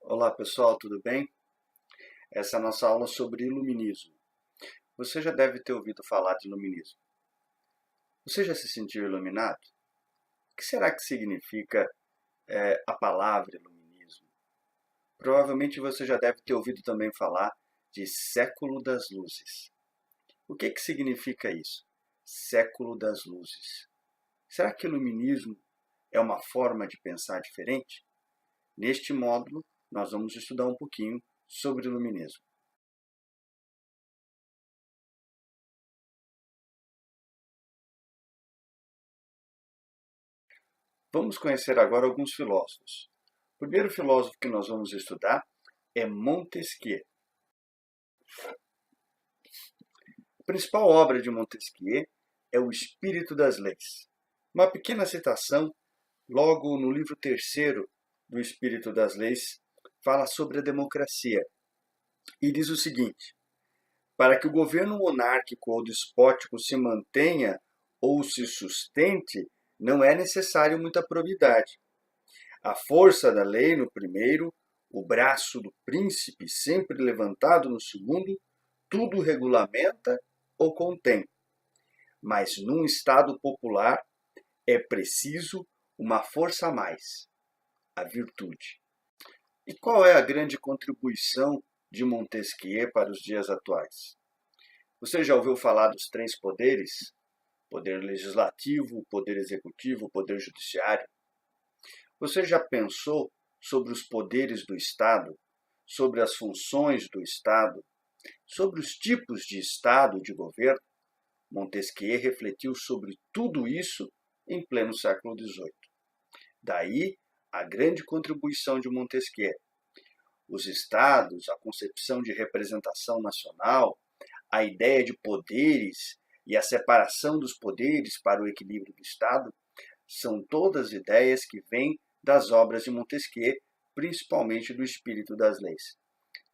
Olá pessoal, tudo bem? Essa é a nossa aula sobre iluminismo. Você já deve ter ouvido falar de iluminismo. Você já se sentiu iluminado? O que será que significa a palavra iluminismo? Provavelmente você já deve ter ouvido também falar de século das luzes. O que significa isso? Século das luzes. Será que iluminismo é uma forma de pensar diferente? Neste módulo, nós vamos estudar um pouquinho sobre iluminismo. Vamos conhecer agora alguns filósofos. O primeiro filósofo que nós vamos estudar é Montesquieu. A principal obra de Montesquieu é O Espírito das Leis. Uma pequena citação, logo no livro terceiro do Espírito das Leis, fala sobre a democracia e diz o seguinte: para que o governo monárquico ou despótico se mantenha ou se sustente, não é necessário muita probidade. A força da lei no primeiro, o braço do príncipe sempre levantado no segundo, tudo regulamenta ou contém. Mas num Estado popular é preciso uma força a mais, a virtude. E qual é a grande contribuição de Montesquieu para os dias atuais? Você já ouviu falar dos três poderes? Poder legislativo, poder executivo, poder judiciário? Você já pensou sobre os poderes do Estado, sobre as funções do Estado, sobre os tipos de Estado e de governo? Montesquieu refletiu sobre tudo isso em pleno século XVIII. Daí a grande contribuição de Montesquieu. Os Estados, a concepção de representação nacional, a ideia de poderes e a separação dos poderes para o equilíbrio do Estado são todas ideias que vêm das obras de Montesquieu, principalmente do Espírito das Leis.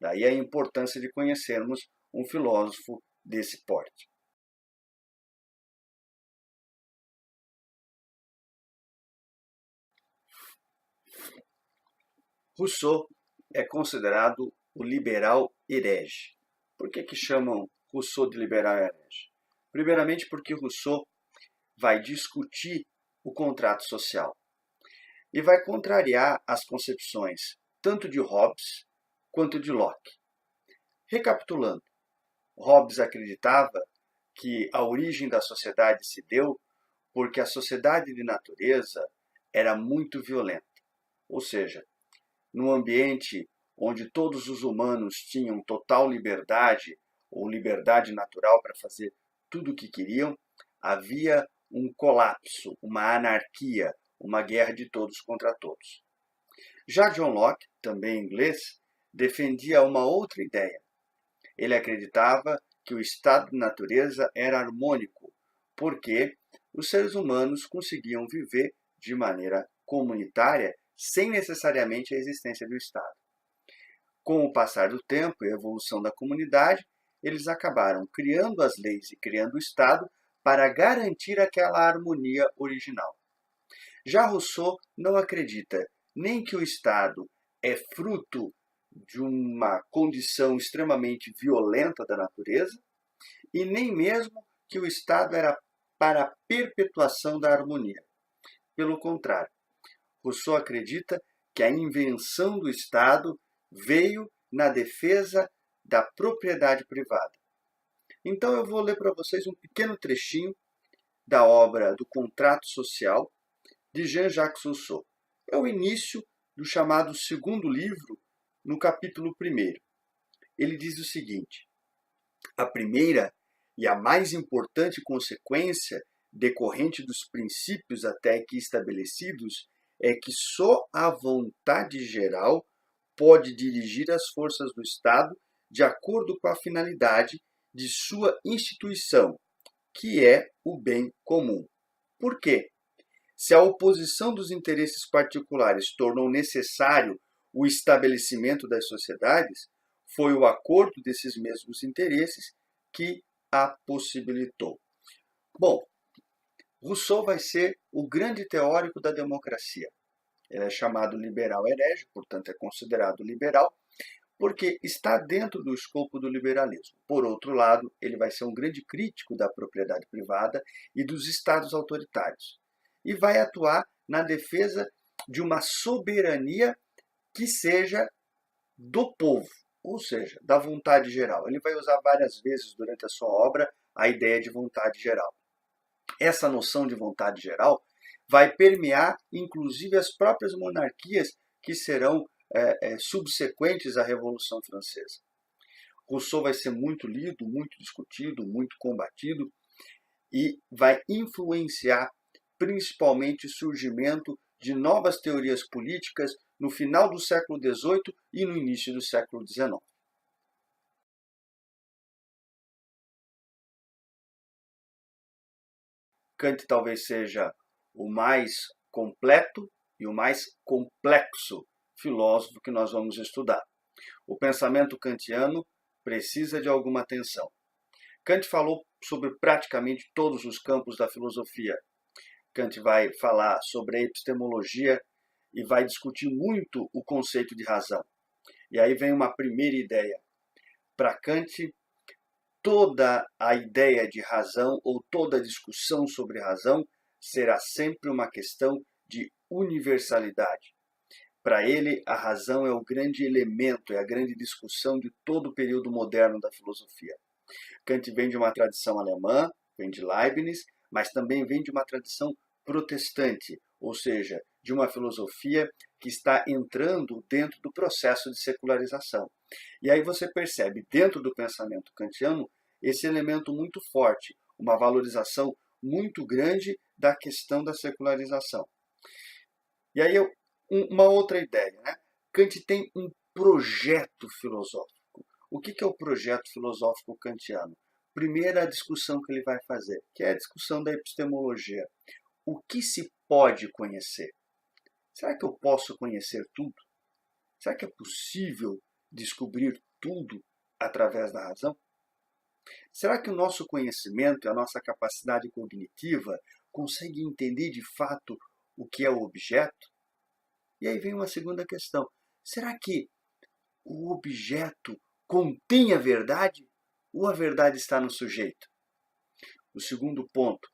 Daí a importância de conhecermos um filósofo desse porte. Rousseau é considerado o liberal herege. Por que chamam Rousseau de liberal herege? Primeiramente porque Rousseau vai discutir o contrato social e vai contrariar as concepções tanto de Hobbes quanto de Locke. Recapitulando, Hobbes acreditava que a origem da sociedade se deu porque a sociedade de natureza era muito violenta, ou seja, num ambiente onde todos os humanos tinham total liberdade ou liberdade natural para fazer tudo o que queriam, havia um colapso, uma anarquia, uma guerra de todos contra todos. Já John Locke, também inglês, defendia uma outra ideia. Ele acreditava que o estado de natureza era harmônico, porque os seres humanos conseguiam viver de maneira comunitária sem necessariamente a existência do Estado. Com o passar do tempo e a evolução da comunidade, eles acabaram criando as leis e criando o Estado para garantir aquela harmonia original. Já Rousseau não acredita nem que o Estado é fruto de uma condição extremamente violenta da natureza, e nem mesmo que o Estado era para a perpetuação da harmonia. Pelo contrário, Rousseau acredita que a invenção do Estado veio na defesa da propriedade privada. Então eu vou ler para vocês um pequeno trechinho da obra do Contrato Social, de Jean-Jacques Rousseau. É o início do chamado segundo livro, no capítulo 1º. Ele diz o seguinte: a primeira e a mais importante consequência decorrente dos princípios até aqui estabelecidos é que só a vontade geral pode dirigir as forças do Estado de acordo com a finalidade de sua instituição, que é o bem comum. Por quê? Se a oposição dos interesses particulares tornou necessário o estabelecimento das sociedades, foi o acordo desses mesmos interesses que a possibilitou. Bom, Rousseau vai ser o grande teórico da democracia. Ele é chamado liberal herege, portanto é considerado liberal, porque está dentro do escopo do liberalismo. Por outro lado, ele vai ser um grande crítico da propriedade privada e dos estados autoritários. E vai atuar na defesa de uma soberania que seja do povo, ou seja, da vontade geral. Ele vai usar várias vezes durante a sua obra a ideia de vontade geral. Essa noção de vontade geral vai permear, inclusive, as próprias monarquias que serão subsequentes à Revolução Francesa. Rousseau vai ser muito lido, muito discutido, muito combatido e vai influenciar principalmente o surgimento de novas teorias políticas no final do século XVIII e no início do século XIX. Kant talvez seja o mais completo e o mais complexo filósofo que nós vamos estudar. O pensamento kantiano precisa de alguma atenção. Kant falou sobre praticamente todos os campos da filosofia. Kant vai falar sobre a epistemologia e vai discutir muito o conceito de razão. E aí vem uma primeira ideia. Para Kant, toda a ideia de razão ou toda a discussão sobre razão será sempre uma questão de universalidade. Para ele, a razão é o grande elemento, é a grande discussão de todo o período moderno da filosofia. Kant vem de uma tradição alemã, vem de Leibniz, mas também vem de uma tradição protestante, ou seja, de uma filosofia que está entrando dentro do processo de secularização. E aí você percebe, dentro do pensamento kantiano, esse elemento muito forte, uma valorização muito grande da questão da secularização. E aí uma outra ideia, né? Kant tem um projeto filosófico. O que é o projeto filosófico kantiano? Primeira discussão que ele vai fazer, que é a discussão da epistemologia. O que se pode conhecer? Será que eu posso conhecer tudo? Será que é possível descobrir tudo através da razão? Será que o nosso conhecimento e a nossa capacidade cognitiva conseguem entender de fato o que é o objeto? E aí vem uma segunda questão. Será que o objeto contém a verdade ou a verdade está no sujeito? O segundo ponto.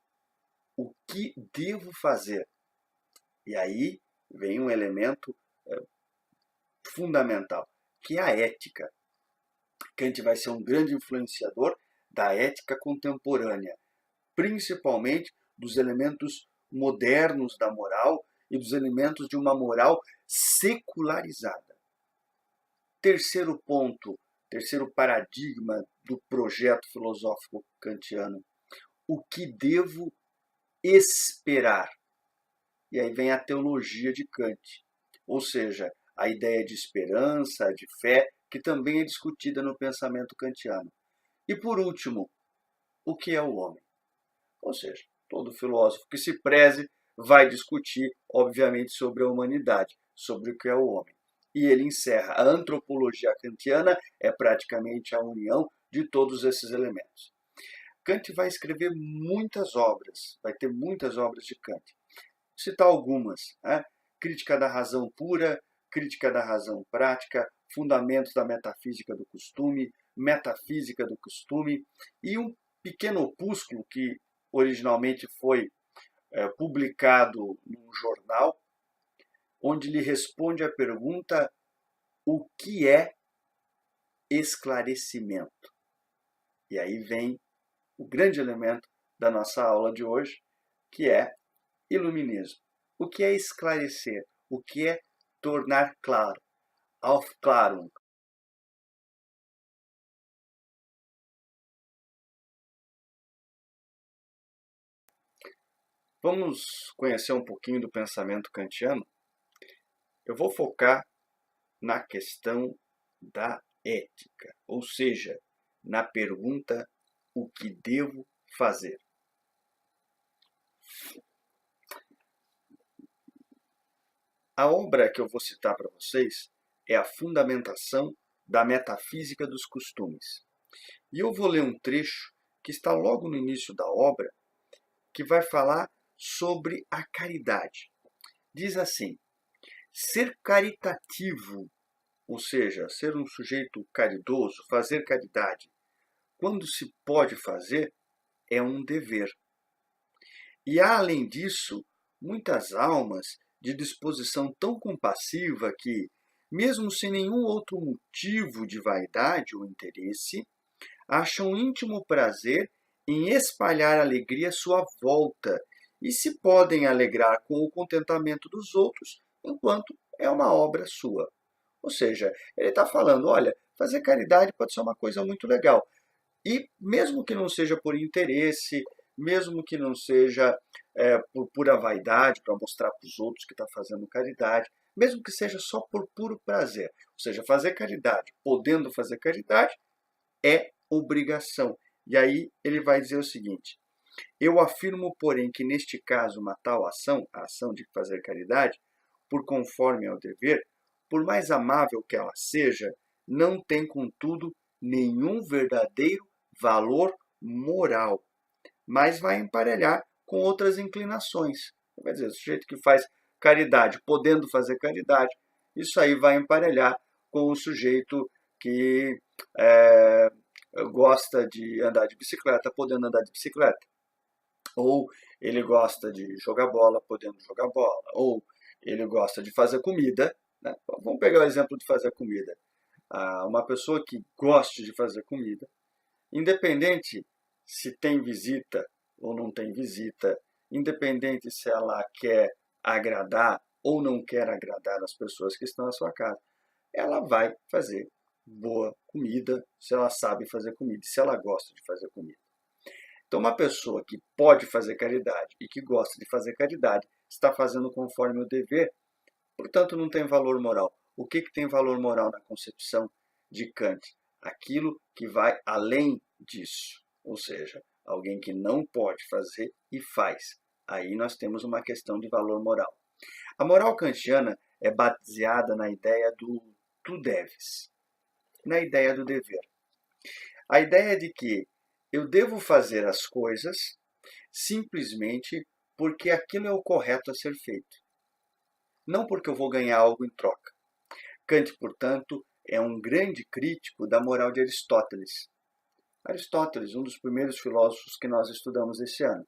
O que devo fazer? E aí vem um elemento fundamental, que é a ética. Kant vai ser um grande influenciador da ética contemporânea, principalmente dos elementos modernos da moral e dos elementos de uma moral secularizada. Terceiro ponto, terceiro paradigma do projeto filosófico kantiano. O que devo esperar? E aí vem a teologia de Kant, ou seja, a ideia de esperança, de fé, que também é discutida no pensamento kantiano. E por último, o que é o homem? Ou seja, todo filósofo que se preze vai discutir, obviamente, sobre a humanidade, sobre o que é o homem. E ele encerra. A antropologia kantiana é praticamente a união de todos esses elementos. Kant vai escrever muitas obras, vai ter muitas obras de Kant. Vou citar algumas, né? Crítica da razão pura, crítica da razão prática, fundamentos da metafísica do costume, metafísica do costume, e um pequeno opúsculo que originalmente foi publicado num jornal, onde ele responde à pergunta: o que é esclarecimento? E aí vem o grande elemento da nossa aula de hoje, que é iluminismo. O que é esclarecer? O que é tornar claro? Aufklärung. Vamos conhecer um pouquinho do pensamento kantiano? Eu vou focar na questão da ética, ou seja, na pergunta: o que devo fazer? A obra que eu vou citar para vocês é a Fundamentação da Metafísica dos Costumes. E eu vou ler um trecho que está logo no início da obra, que vai falar sobre a caridade. Diz assim: Ser caritativo, ou seja, ser um sujeito caridoso, fazer caridade, quando se pode fazer, é um dever. E há, além disso, muitas almas de disposição tão compassiva que, mesmo sem nenhum outro motivo de vaidade ou interesse, acham íntimo prazer em espalhar alegria à sua volta e se podem alegrar com o contentamento dos outros enquanto é uma obra sua. Ou seja, ele está falando, olha, fazer caridade pode ser uma coisa muito legal. E mesmo que não seja por interesse, mesmo que não seja por pura vaidade, para mostrar para os outros que está fazendo caridade, mesmo que seja só por puro prazer. Ou seja, fazer caridade, podendo fazer caridade, é obrigação. E aí ele vai dizer o seguinte: eu afirmo, porém, que neste caso uma tal ação, a ação de fazer caridade, por conforme ao dever, por mais amável que ela seja, não tem, contudo, nenhum verdadeiro valor moral, mas vai emparelhar com outras inclinações. Quer dizer, o sujeito que faz caridade, podendo fazer caridade, isso aí vai emparelhar com o sujeito que gosta de andar de bicicleta, podendo andar de bicicleta. Ou ele gosta de jogar bola, podendo jogar bola. Ou ele gosta de fazer comida. Né? Vamos pegar o exemplo de fazer comida. Uma pessoa que goste de fazer comida, independente se tem visita ou não tem visita, independente se ela quer agradar ou não quer agradar as pessoas que estão na sua casa, ela vai fazer boa comida se ela sabe fazer comida, se ela gosta de fazer comida. Então, uma pessoa que pode fazer caridade e que gosta de fazer caridade está fazendo conforme o dever, portanto, não tem valor moral. O que tem valor moral na concepção de Kant? Aquilo que vai além disso, ou seja, alguém que não pode fazer e faz. Aí nós temos uma questão de valor moral. A moral kantiana é baseada na ideia do tu deves, na ideia do dever. A ideia de que eu devo fazer as coisas simplesmente porque aquilo é o correto a ser feito, não porque eu vou ganhar algo em troca. Kant, portanto, é um grande crítico da moral de Aristóteles. Aristóteles, um dos primeiros filósofos que nós estudamos esse ano.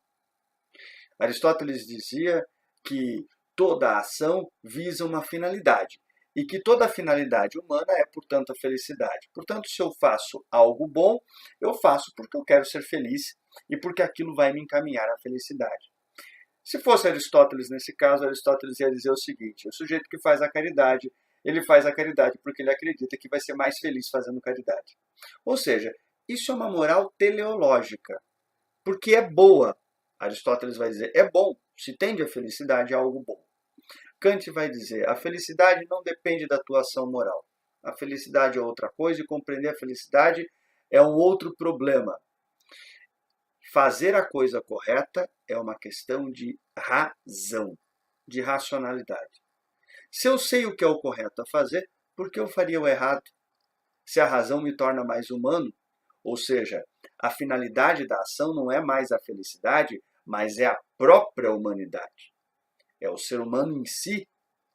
Aristóteles dizia que toda ação visa uma finalidade e que toda finalidade humana é, portanto, a felicidade. Portanto, se eu faço algo bom, eu faço porque eu quero ser feliz e porque aquilo vai me encaminhar à felicidade. Se fosse Aristóteles nesse caso, Aristóteles ia dizer o seguinte: o sujeito que faz a caridade, ele faz a caridade porque ele acredita que vai ser mais feliz fazendo caridade. Ou seja, isso é uma moral teleológica, porque é boa. Aristóteles vai dizer, é bom, se tende à felicidade, é algo bom. Kant vai dizer, a felicidade não depende da tua ação moral. A felicidade é outra coisa e compreender a felicidade é um outro problema. Fazer a coisa correta é uma questão de razão, de racionalidade. Se eu sei o que é o correto a fazer, por que eu faria o errado? Se a razão me torna mais humano, ou seja, a finalidade da ação não é mais a felicidade, mas é a própria humanidade. É o ser humano em si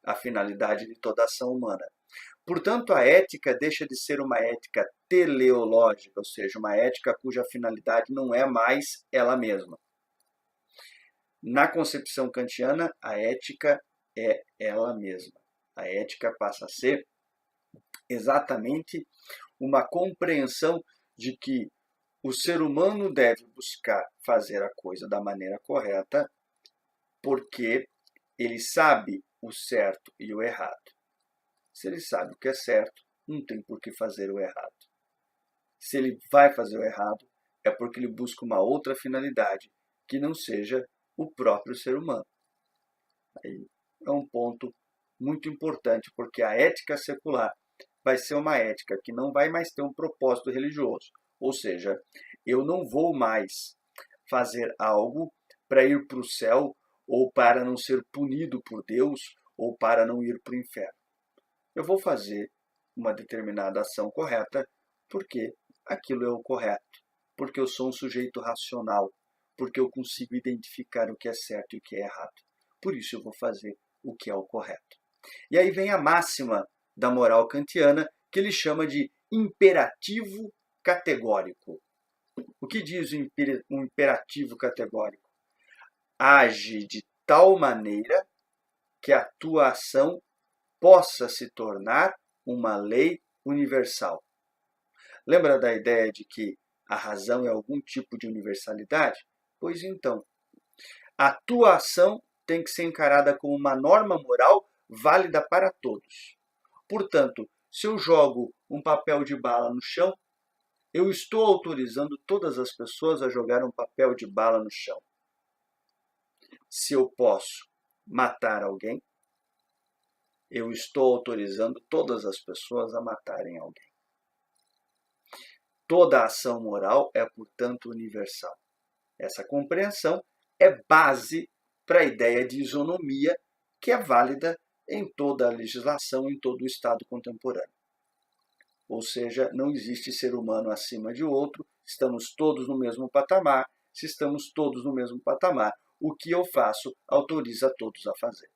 a finalidade de toda ação humana. Portanto, a ética deixa de ser uma ética teleológica, ou seja, uma ética cuja finalidade não é mais ela mesma. Na concepção kantiana, a ética é ela mesma. A ética passa a ser exatamente uma compreensão de que o ser humano deve buscar fazer a coisa da maneira correta porque ele sabe o certo e o errado. Se ele sabe o que é certo, não tem por que fazer o errado. Se ele vai fazer o errado, é porque ele busca uma outra finalidade que não seja o próprio ser humano. Aí é um ponto muito importante, porque a ética secular vai ser uma ética que não vai mais ter um propósito religioso. Ou seja, eu não vou mais fazer algo para ir para o céu ou para não ser punido por Deus ou para não ir para o inferno. Eu vou fazer uma determinada ação correta porque aquilo é o correto, porque eu sou um sujeito racional, porque eu consigo identificar o que é certo e o que é errado. Por isso eu vou fazer o que é o correto. E aí vem a máxima da moral kantiana, que ele chama de imperativo categórico. O que diz um imperativo categórico? Age de tal maneira que a tua ação possa se tornar uma lei universal. Lembra da ideia de que a razão é algum tipo de universalidade? Pois então, a tua ação tem que ser encarada como uma norma moral válida para todos. Portanto, se eu jogo um papel de bala no chão, eu estou autorizando todas as pessoas a jogar um papel de bala no chão. Se eu posso matar alguém, eu estou autorizando todas as pessoas a matarem alguém. Toda ação moral é, portanto, universal. Essa compreensão é base para a ideia de isonomia, que é válida em toda a legislação, em todo o Estado contemporâneo. Ou seja, não existe ser humano acima de outro, estamos todos no mesmo patamar. Se estamos todos no mesmo patamar, o que eu faço autoriza todos a fazer.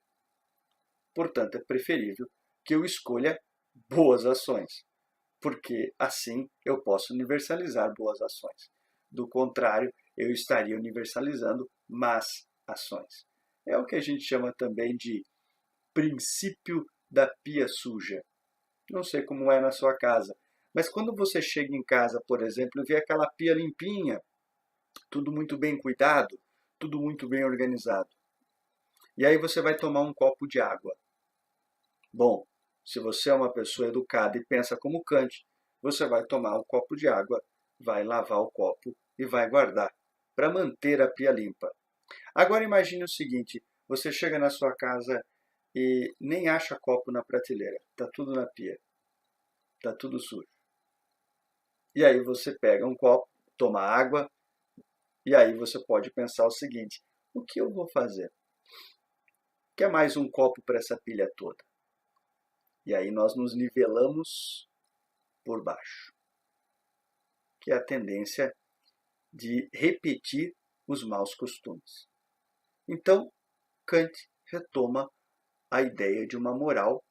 Portanto, é preferível que eu escolha boas ações, porque assim eu posso universalizar boas ações. Do contrário, eu estaria universalizando más ações. É o que a gente chama também de princípio da pia suja. Não sei como é na sua casa, mas quando você chega em casa, por exemplo, e vê aquela pia limpinha, tudo muito bem cuidado, tudo muito bem organizado. E aí você vai tomar um copo de água. Bom, se você é uma pessoa educada e pensa como Kant, você vai tomar um copo de água, vai lavar o copo e vai guardar para manter a pia limpa. Agora imagine o seguinte, você chega na sua casa e nem acha copo na prateleira, está tudo na pia, está tudo sujo. E aí você pega um copo, toma água, e aí você pode pensar o seguinte, o que eu vou fazer? Quer mais um copo para essa pilha toda? E aí nós nos nivelamos por baixo, que é a tendência de repetir os maus costumes. Então, Kant retoma a ideia de uma moral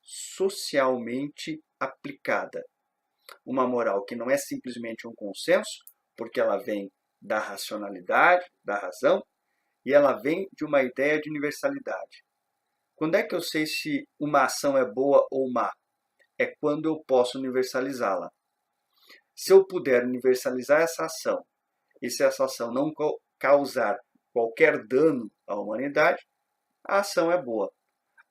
socialmente aplicada. Uma moral que não é simplesmente um consenso, porque ela vem da racionalidade, da razão, e ela vem de uma ideia de universalidade. Quando é que eu sei se uma ação é boa ou má? É quando eu posso universalizá-la. Se eu puder universalizar essa ação, e se essa ação não causar qualquer dano à humanidade, a ação é boa.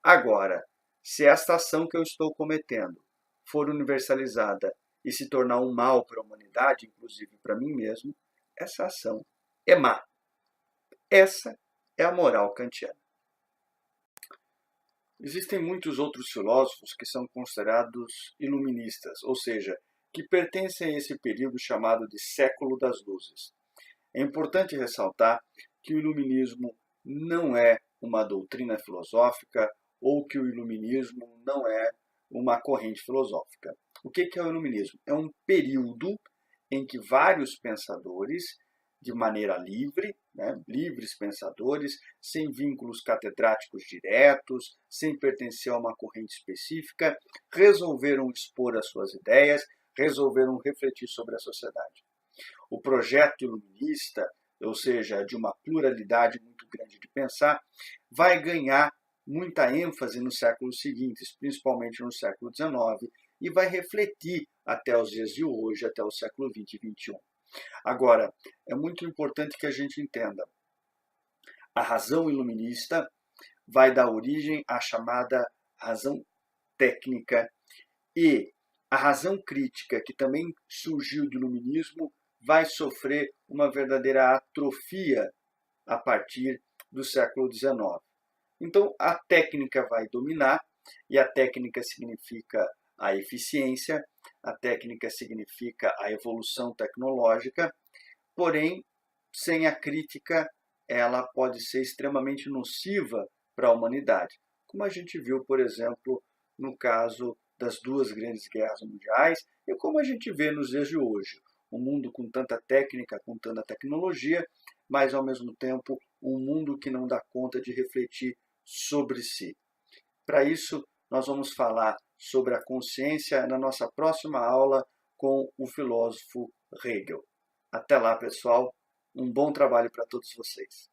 Agora, se esta ação que eu estou cometendo for universalizada e se tornar um mal para a humanidade, inclusive para mim mesmo, essa ação é má. Essa é a moral kantiana. Existem muitos outros filósofos que são considerados iluministas, ou seja, que pertencem a esse período chamado de século das luzes. É importante ressaltar que o iluminismo não é uma doutrina filosófica ou que o iluminismo não é uma corrente filosófica. O que é o iluminismo? É um período em que vários pensadores, de maneira livre, livres pensadores, sem vínculos catedráticos diretos, sem pertencer a uma corrente específica, resolveram expor as suas ideias, resolveram refletir sobre a sociedade. O projeto iluminista, ou seja, de uma pluralidade muito grande de pensar, vai ganhar muita ênfase nos séculos seguintes, principalmente no século XIX, e vai refletir até os dias de hoje, até o século XX e XXI. Agora, é muito importante que a gente entenda, a razão iluminista vai dar origem à chamada razão técnica e a razão crítica, que também surgiu do iluminismo, vai sofrer uma verdadeira atrofia a partir do século XIX. Então, a técnica vai dominar, e a técnica significa a eficiência, a técnica significa a evolução tecnológica, porém, sem a crítica, ela pode ser extremamente nociva para a humanidade, como a gente viu, por exemplo, no caso das duas grandes guerras mundiais, e como a gente vê nos dias de hoje. Um mundo com tanta técnica, com tanta tecnologia, mas, ao mesmo tempo, um mundo que não dá conta de refletir sobre si. Para isso, nós vamos falar sobre a consciência na nossa próxima aula com o filósofo Hegel. Até lá, pessoal. Um bom trabalho para todos vocês.